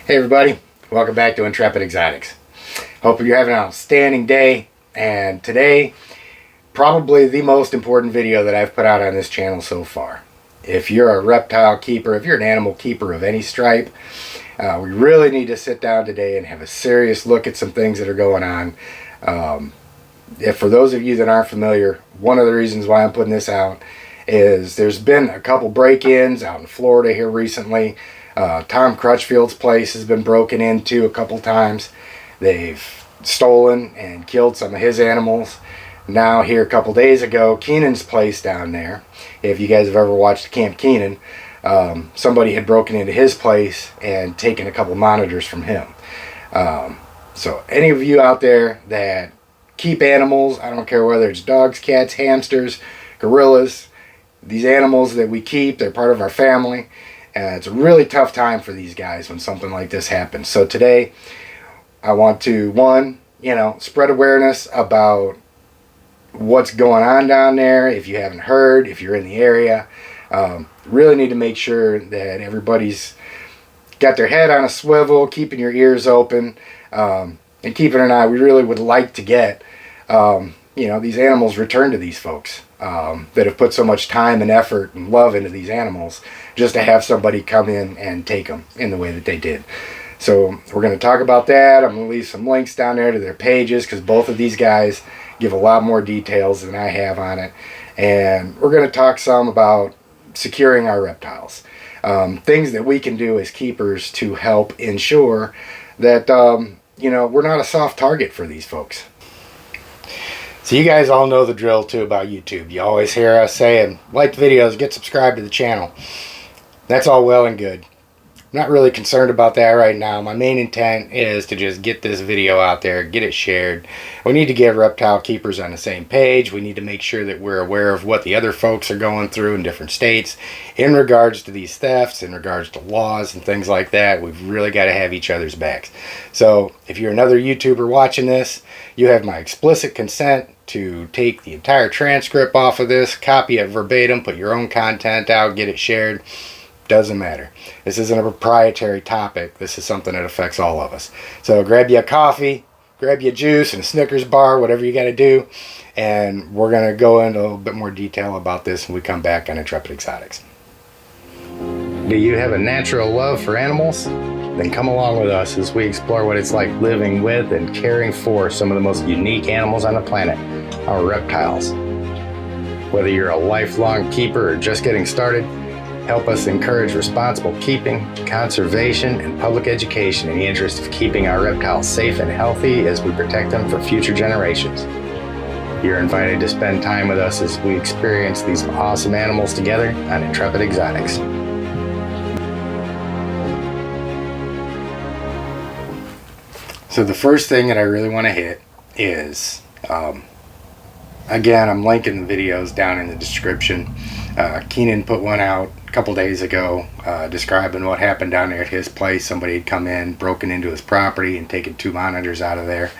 Hey everybody, welcome back to Intrepid Exotics. Hope you're having an outstanding day, and today, probably the most important video that I've put out on this channel so far. If you're a reptile keeper, if you're an animal keeper of any stripe, we really need to sit down today and have a serious look at some things that are going on. If for those of you that aren't familiar, one of the reasons why I'm putting this out is there's been a couple break-ins out in Florida here recently. Tom Crutchfield's place has been broken into a couple times. They've stolen and killed some of his animals. Now here a couple days ago, Kenan's place down there, if you guys have ever watched Kamp Kenan, somebody had broken into his place and taken a couple monitors from him. So any of you out there that keep animals, I don't care whether it's dogs, cats, hamsters, gorillas, these animals that we keep, they're part of our family. It's a really tough time for these guys when something like this happens. So today, I want to, spread awareness about what's going on down there. If you haven't heard, if you're in the area, really need to make sure that everybody's got their head on a swivel, keeping your ears open, and keeping an eye. We really would like to get, these animals returned to these folks that have put so much time and effort and love into these animals, just to have somebody come in and take them in the way that they did. So we're going to talk about that. I'm going to leave some links down there to their pages, because both of these guys give a lot more details than I have on it. And we're going to talk some about securing our reptiles. Things that we can do as keepers to help ensure that, we're not a soft target for these folks. So you guys all know the drill too about YouTube. You always hear us saying, like the videos, get subscribed to the channel. That's all well and good. I'm not really concerned about that right now. My main intent is to just get this video out there, get it shared. We need to get reptile keepers on the same page. We need to make sure that we're aware of what the other folks are going through in different states in regards to these thefts, in regards to laws and things like that. We've really got to have each other's backs. So if you're another YouTuber watching this, you have my explicit consent to take the entire transcript off of this, copy it verbatim, put your own content out, get it shared. Doesn't matter. This isn't a proprietary topic. This is something that affects all of us. So grab you a coffee, grab you a juice and a Snickers bar, whatever you got to do, and we're going to go into a little bit more detail about this when we come back on Intrepid Exotics. Do you have a natural love for animals? Then come along with us as we explore what it's like living with and caring for some of the most unique animals on the planet, our reptiles. Whether you're a lifelong keeper or just getting started, help us encourage responsible keeping, conservation, and public education in the interest of keeping our reptiles safe and healthy as we protect them for future generations. You're invited to spend time with us as we experience these awesome animals together on Intrepid Exotics. So the first thing that I really want to hit is, again, I'm linking the videos down in the description. Kenan put one out a couple days ago describing what happened down there at his place. Somebody had come in, broken into his property, and taken 2 monitors out of there.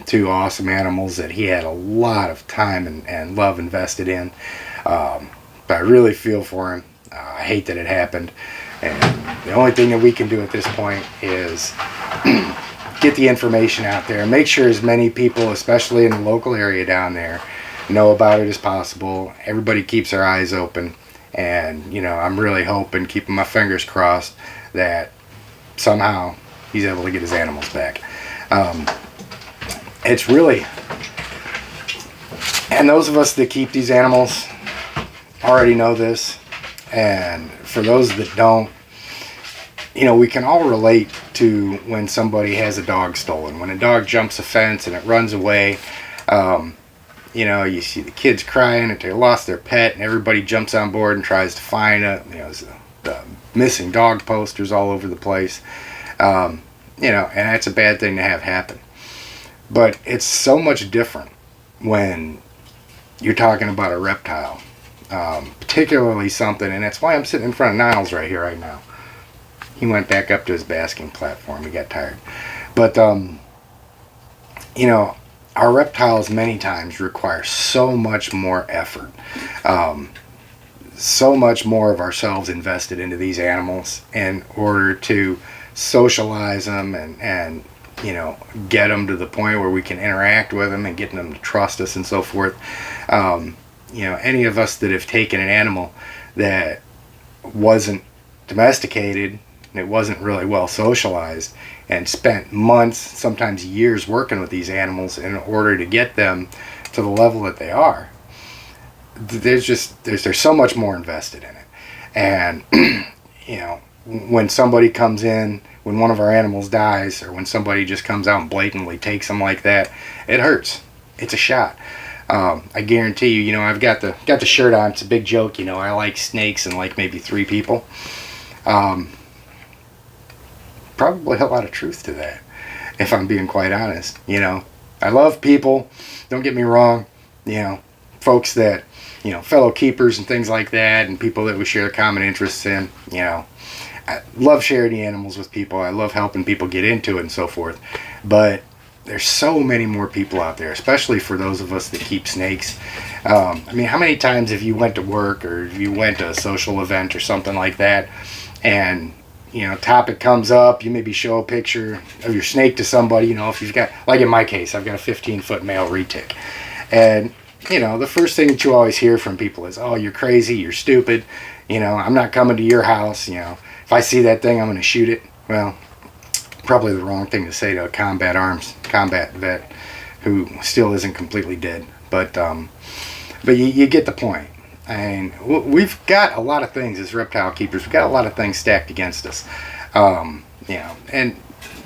2 awesome animals that he had a lot of time and love invested in. But I really feel for him. I hate that it happened. And the only thing that we can do at this point is get the information out there. Make sure as many people, especially in the local area down there, know about it as possible. Everybody keeps their eyes open, and I'm really hoping, keeping my fingers crossed, that somehow he's able to get his animals back. It's really, and those of us that keep these animals already know this, and for those that don't, we can all relate to when somebody has a dog stolen. When a dog jumps a fence and it runs away, you see the kids crying that they lost their pet, and everybody jumps on board and tries to find it. There's the missing dog posters all over the place. And that's a bad thing to have happen. But it's so much different when you're talking about a reptile, particularly something, and that's why I'm sitting in front of Niles right here right now. He went back up to his basking platform. He got tired. But, our reptiles many times require so much more effort. so much more of ourselves invested into these animals in order to socialize them and get them to the point where we can interact with them and getting them to trust us and so forth. Any of us that have taken an animal that wasn't domesticated, and it wasn't really well socialized, and spent months, sometimes years, working with these animals in order to get them to the level that they are, there's so much more invested in it. And when somebody comes in, when one of our animals dies, or when somebody just comes out and blatantly takes them like that, it hurts. It's a shot. I guarantee you, I've got the shirt on. It's a big joke, I like snakes and like maybe 3 people. Probably a lot of truth to that, if I'm being quite honest. I love people, don't get me wrong, folks that, fellow keepers and things like that, and people that we share common interests in. I love sharing the animals with people. I love helping people get into it and so forth. But there's so many more people out there, especially for those of us that keep snakes. How many times have you went to work, or you went to a social event or something like that, and topic comes up, you maybe show a picture of your snake to somebody, if you've got, like in my case, I've got a 15-foot male retic. And, the first thing that you always hear from people is, oh, you're crazy, you're stupid, I'm not coming to your house, if I see that thing, I'm going to shoot it. Well, probably the wrong thing to say to a combat vet who still isn't completely dead. But you get the point. And we've got a lot of things as reptile keepers. We've got a lot of things stacked against us. And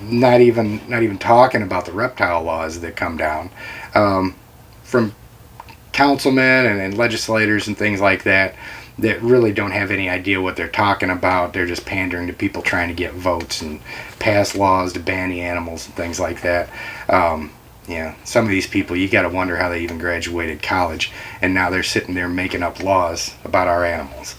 not even talking about the reptile laws that come down from councilmen and legislators and things like that really don't have any idea what they're talking about. They're just pandering to people trying to get votes and pass laws to ban the animals and things like that. Some of these people, you got to wonder how they even graduated college, and now they're sitting there making up laws about our animals.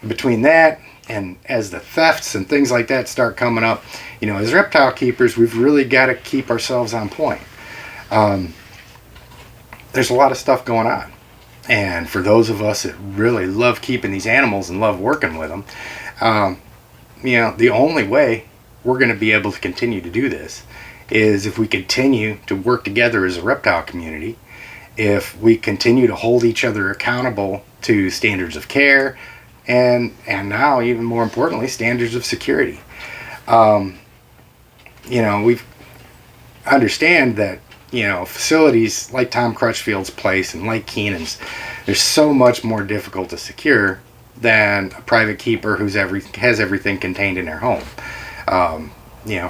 Between that and as the thefts and things like that start coming up, as reptile keepers, we've really got to keep ourselves on point. There's a lot of stuff going on. And for those of us that really love keeping these animals and love working with them, the only way we're going to be able to continue to do this is if we continue to work together as a reptile community, if we continue to hold each other accountable to standards of care, and now, even more importantly, standards of security. We understand that, facilities like Tom Crutchfield's place and like Kenan's, they're so much more difficult to secure than a private keeper who's has everything contained in their home.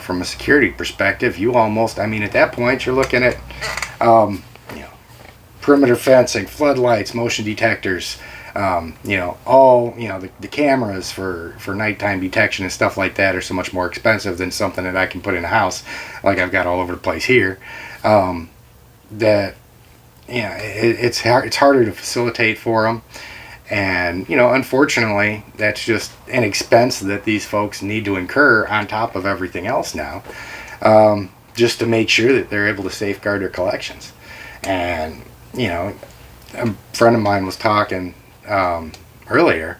From a security perspective, you almost, at that point, you're looking at, perimeter fencing, floodlights, motion detectors, the cameras for nighttime detection and stuff like that are so much more expensive than something that I can put in a house like I've got all over the place here. It's harder to facilitate for them. And, unfortunately, that's just an expense that these folks need to incur on top of everything else now, just to make sure that they're able to safeguard their collections. And, a friend of mine was talking earlier.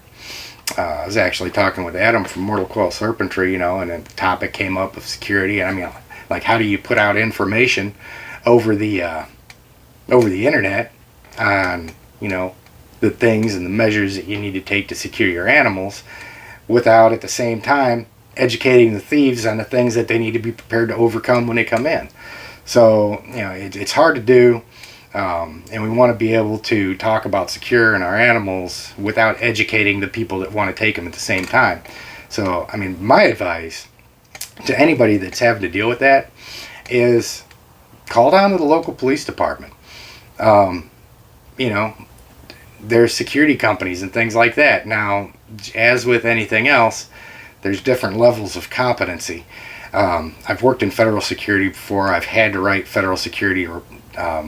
I was actually talking with Adam from Mortal Coil Serpentry, and the topic came up of security. And how do you put out information over the internet on, the things and the measures that you need to take to secure your animals, without at the same time educating the thieves on the things that they need to be prepared to overcome when they come in. So, it's hard to do, and we want to be able to talk about securing our animals without educating the people that want to take them at the same time. So, my advice to anybody that's having to deal with that is call down to the local police department. There's security companies and things like that. Now, as with anything else, there's different levels of competency. I've worked in federal security before. I've had to write federal security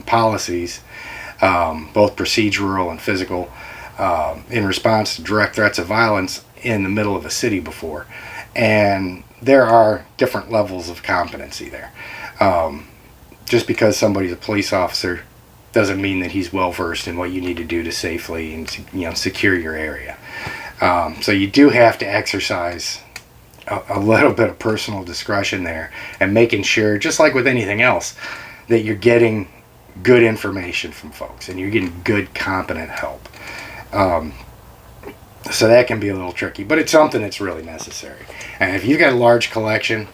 policies, both procedural and physical, in response to direct threats of violence in the middle of a city before. And there are different levels of competency there. Just because somebody's a police officer doesn't mean that he's well versed in what you need to do to safely and secure your area. So you do have to exercise a little bit of personal discretion there, and making sure, just like with anything else, that you're getting good information from folks and you're getting good, competent help. So that can be a little tricky, but it's something that's really necessary. And if you've got a large collection,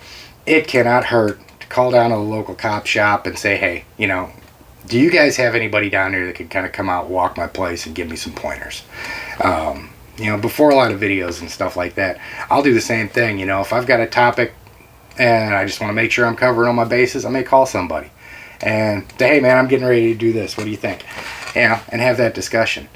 it cannot hurt to call down to the local cop shop and say, hey, do you guys have anybody down there that can kind of come out, walk my place, and give me some pointers? Before a lot of videos and stuff like that, I'll do the same thing. If I've got a topic and I just want to make sure I'm covering all my bases, I may call somebody and say, hey man, I'm getting ready to do this. What do you think? And have that discussion.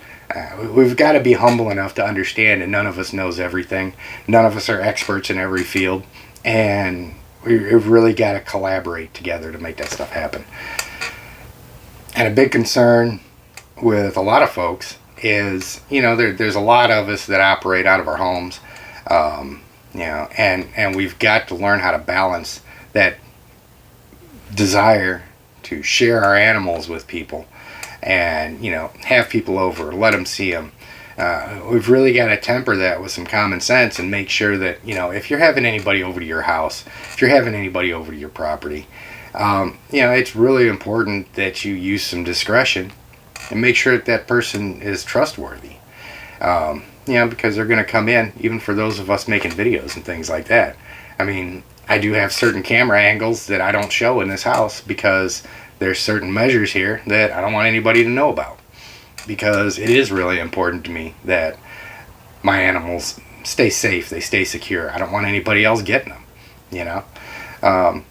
We've got to be humble enough to understand that none of us knows everything. None of us are experts in every field. And we've really got to collaborate together to make that stuff happen. And a big concern with a lot of folks is, there's a lot of us that operate out of our homes, and we've got to learn how to balance that desire to share our animals with people and, have people over, let them see them. We've really got to temper that with some common sense and make sure that, if you're having anybody over to your house, if you're having anybody over to your property, it's really important that you use some discretion and make sure that person is trustworthy. Because they're going to come in, even for those of us making videos and things like that. I mean, I do have certain camera angles that I don't show in this house because there's certain measures here that I don't want anybody to know about. Because it is really important to me that my animals stay safe, they stay secure. I don't want anybody else getting them, And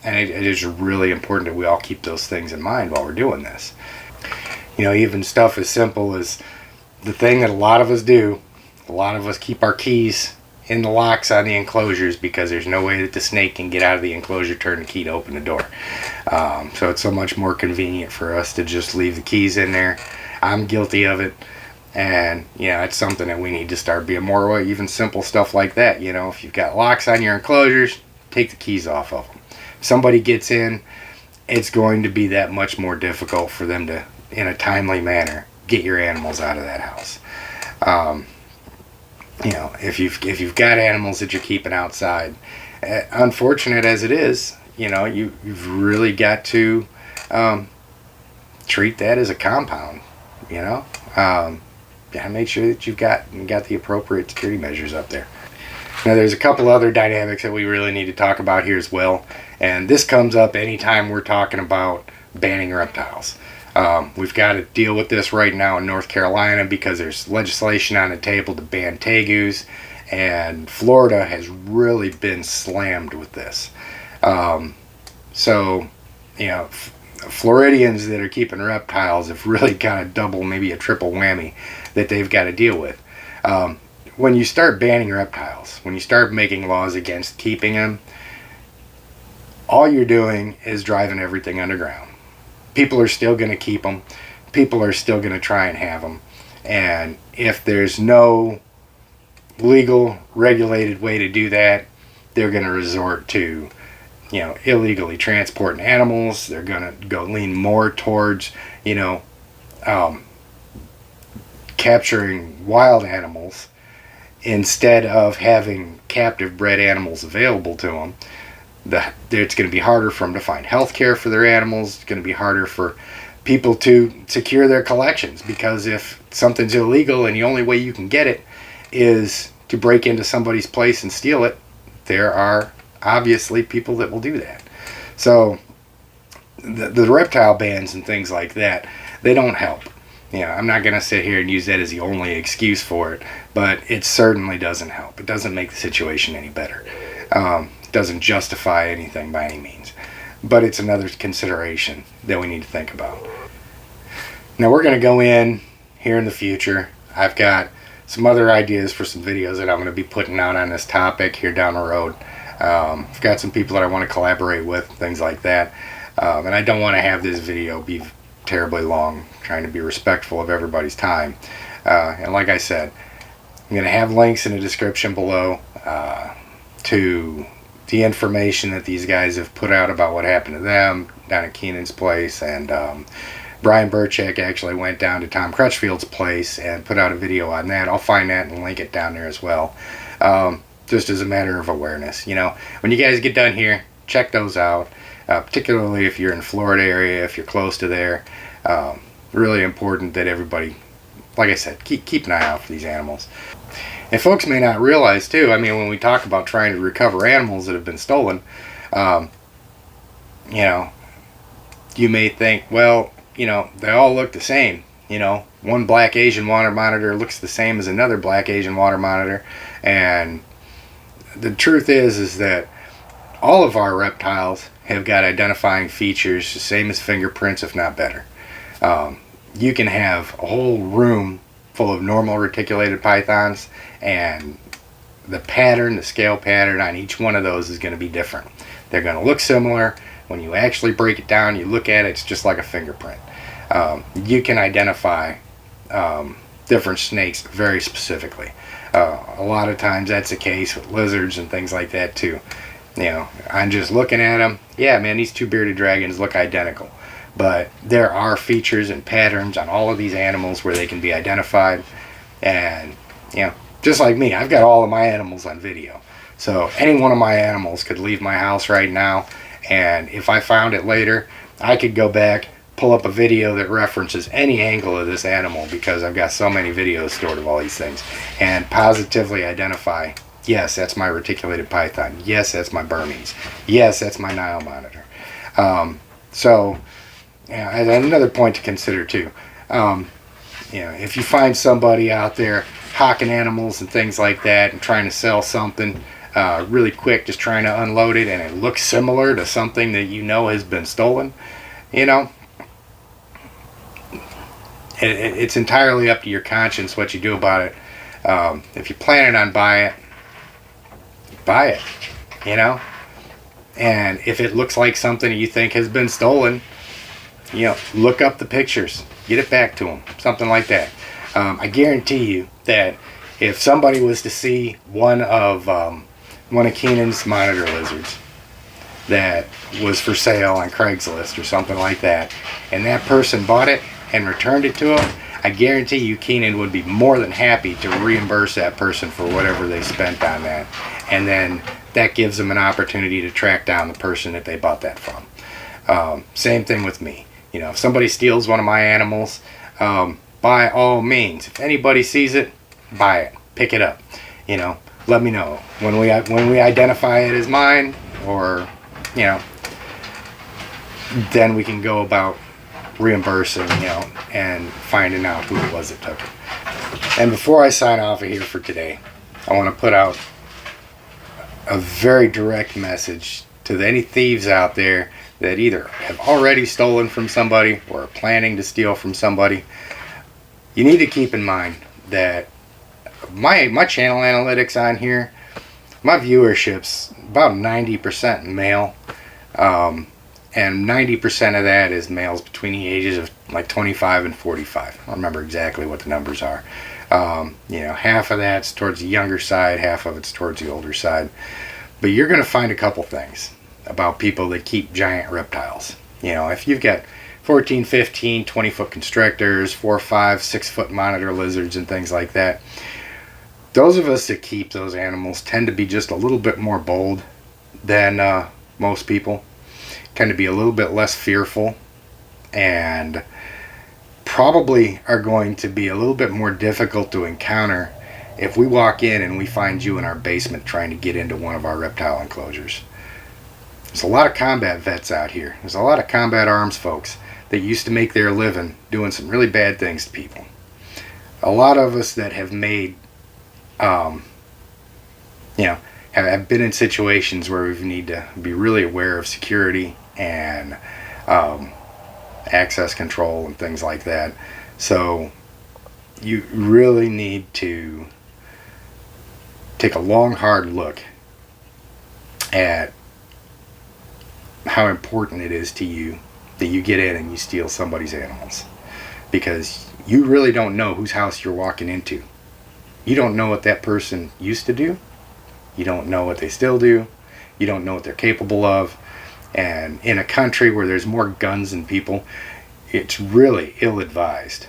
it is really important that we all keep those things in mind while we're doing this. Even stuff as simple as the thing that a lot of us do. A lot of us keep our keys in the locks on the enclosures because there's no way that the snake can get out of the enclosure, turn the key to open the door. So it's so much more convenient for us to just leave the keys in there. I'm guilty of it. And, it's something that we need to start being more aware. Even simple stuff like that. If you've got locks on your enclosures, take the keys off of them. If somebody gets in, it's going to be that much more difficult for them to, in a timely manner, get your animals out of that house. If you've got animals that you're keeping outside, unfortunate as it is, you've really got to treat that as a compound. Make sure that you've got the appropriate security measures up there. Now, there's a couple other dynamics that we really need to talk about here as well, and this comes up anytime we're talking about banning reptiles. We've got to deal with this right now in North Carolina because there's legislation on the table to ban tegus, and Florida has really been slammed with this. Floridians that are keeping reptiles have really got a double, maybe a triple whammy that they've got to deal with. When you start banning reptiles, when you start making laws against keeping them, all you're doing is driving everything underground. People are still going to keep them. People are still going to try and have them. And if there's no legal, regulated way to do that, they're going to resort to, illegally transporting animals. They're going to go lean more towards, capturing wild animals instead of having captive bred animals available to them. It's going to be harder for them to find health care for their animals. It's going to be harder for people to secure their collections, because if something's illegal and the only way you can get it is to break into somebody's place and steal it, there are obviously people that will do that. So the reptile bans and things like that, they don't help. I'm not going to sit here and use that as the only excuse for it, but it certainly doesn't help. It doesn't make the situation any better. It doesn't justify anything by any means, but it's another consideration that we need to think about. Now we're going to go in here in the future. I've got some other ideas for some videos that I'm going to be putting out on this topic here down the road. I've got some people that I want to collaborate with, things like that. And I don't want to have this video be terribly long, trying to be respectful of everybody's time. And like I said, I'm going to have links in the description below to the information that these guys have put out about what happened to them down at Kenan's place, and Brian Burchak actually went down to Tom Crutchfield's place and put out a video on that. I'll find that and link it down there as well. Just as a matter of awareness. You know, when you guys get done here, check those out. Particularly if you're in the Florida area, if you're close to there. Really important that everybody, like I said, keep an eye out for these animals. And folks may not realize too, I mean, when we talk about trying to recover animals that have been stolen, you know, you may think, well, you know, they all look the same. You know, one black Asian water monitor looks the same as another black Asian water monitor. And the truth is that all of our reptiles have got identifying features the same as fingerprints, if not better. You can have a whole room full of normal reticulated pythons, and the pattern, the scale pattern on each one of those is going to be different. They're going to look similar. When you actually break it down, you look at it, it's just like a fingerprint. You can identify different snakes very specifically. A lot of times that's the case with lizards and things like that too. You know, I'm just looking at them. Yeah, man, these two bearded dragons look identical. But there are features and patterns on all of these animals where they can be identified. And, you know, just like me, I've got all of my animals on video. So any one of my animals could leave my house right now. And if I found it later, I could go back, pull up a video that references any angle of this animal, because I've got so many videos stored of all these things, and positively identify, yes, that's my reticulated python. Yes, that's my Burmese. Yes, that's my Nile monitor. So, yeah, and another point to consider too. You know, if you find somebody out there hawking animals and things like that and trying to sell something really quick, just trying to unload it, and it looks similar to something that you know has been stolen, you know, it's entirely up to your conscience what you do about it. If you're planning on buying it, buy it, you know. And if it looks like something you think has been stolen, you know, look up the pictures, get it back to them, something like that. I guarantee you that if somebody was to see one of Kenan's monitor lizards that was for sale on Craigslist or something like that, and that person bought it and returned it to him, I guarantee you Kenan would be more than happy to reimburse that person for whatever they spent on that. And then that gives them an opportunity to track down the person that they bought that from. Same thing with me. You know, if somebody steals one of my animals, by all means, if anybody sees it, buy it, pick it up. You know, let me know when we identify it as mine, or, you know, then we can go about reimbursing, you know, and finding out who it was that took it. And before I sign off of here for today, I want to put out a very direct message to any thieves out there that either have already stolen from somebody or are planning to steal from somebody. You need to keep in mind that my channel analytics on here, my viewership's about 90% male, and 90% of that is males between the ages of like 25 and 45. I don't remember exactly what the numbers are. You know, half of that's towards the younger side, half of it's towards the older side. But you're going to find a couple things about people that keep giant reptiles. You know, if you've got 14, 15, 20-foot constrictors, 4, 5, 6-foot monitor lizards and things like that, those of us that keep those animals tend to be just a little bit more bold than most people, tend to be a little bit less fearful, and probably are going to be a little bit more difficult to encounter if we walk in and we find you in our basement trying to get into one of our reptile enclosures. There's a lot of combat vets out here. There's a lot of combat arms folks that used to make their living doing some really bad things to people. A lot of us that have made, you know, have been in situations where we need to be really aware of security and access control and things like that. So you really need to take a long, hard look at how important it is to you that you get in and you steal somebody's animals, because you really don't know whose house you're walking into. You don't know what that person used to do. You don't know what they still do. You don't know what they're capable of. And in a country where there's more guns than people, it's really ill-advised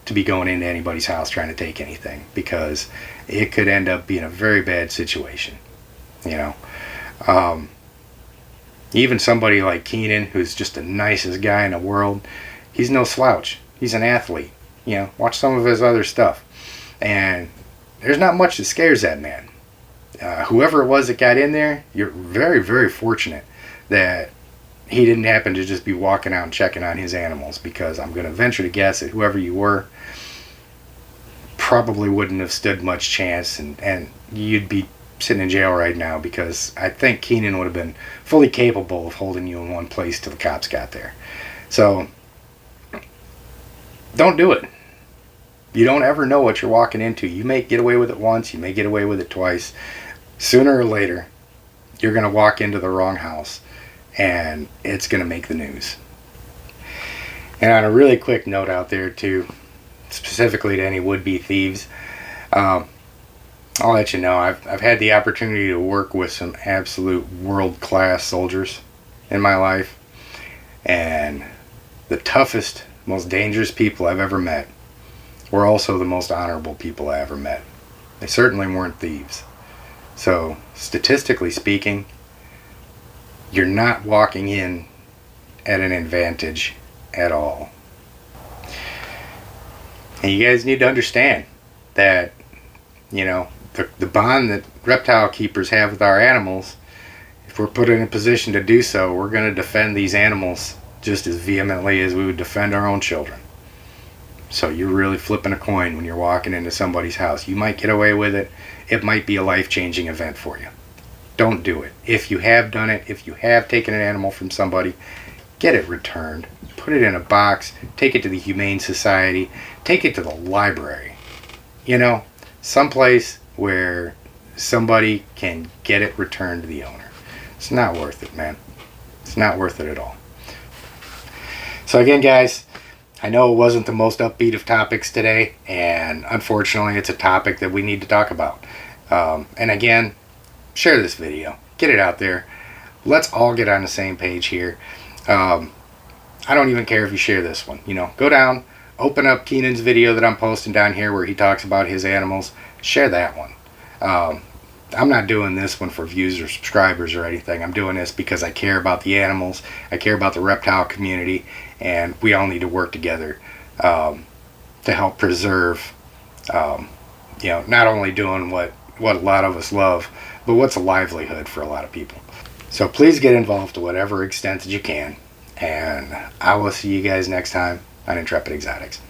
to be going into anybody's house trying to take anything, because it could end up being a very bad situation. Even somebody like Kenan, who's just the nicest guy in the world, he's no slouch. He's an athlete. Watch some of his other stuff, and there's not much that scares that man. Whoever it was that got in there, you're very, very fortunate that he didn't happen to just be walking out and checking on his animals, because I'm going to venture to guess that whoever you were probably wouldn't have stood much chance, and you'd be sitting in jail right now, because I think Kenan would have been fully capable of holding you in one place till the cops got there. So don't do it. You don't ever know what you're walking into. You may get away with it once, you may get away with it twice. Sooner or later, you're going to walk into the wrong house, and it's going to make the news. And on a really quick note out there too, specifically to any would-be thieves, I'll let you know, I've had the opportunity to work with some absolute world-class soldiers in my life, and the toughest, most dangerous people I've ever met were also the most honorable people I ever met. They certainly weren't thieves. So, statistically speaking, you're not walking in at an advantage at all. And you guys need to understand that, the bond that reptile keepers have with our animals, if we're put in a position to do so, we're going to defend these animals just as vehemently as we would defend our own children. So you're really flipping a coin when you're walking into somebody's house. You might get away with it. It might be a life-changing event for you. Don't do it. If you have done it, if you have taken an animal from somebody, get it returned. Put it in a box. Take it to the Humane Society. Take it to the library. Someplace where somebody can get it returned to the owner. It's not worth it, man. It's not worth it at all. So again, guys, I know it wasn't the most upbeat of topics today, and unfortunately it's a topic that we need to talk about. And again, share this video. Get it out there. Let's all get on the same page here. I don't even care if you share this one. Go down, open up Kenan's video that I'm posting down here where he talks about his animals. Share that one. I'm not doing this one for views or subscribers or anything. I'm doing this because I care about the animals. I care about the reptile community, and we all need to work together to help preserve, not only doing what a lot of us love, but what's a livelihood for a lot of people. So please get involved to whatever extent that you can, and I will see you guys next time on Intrepid Exotics.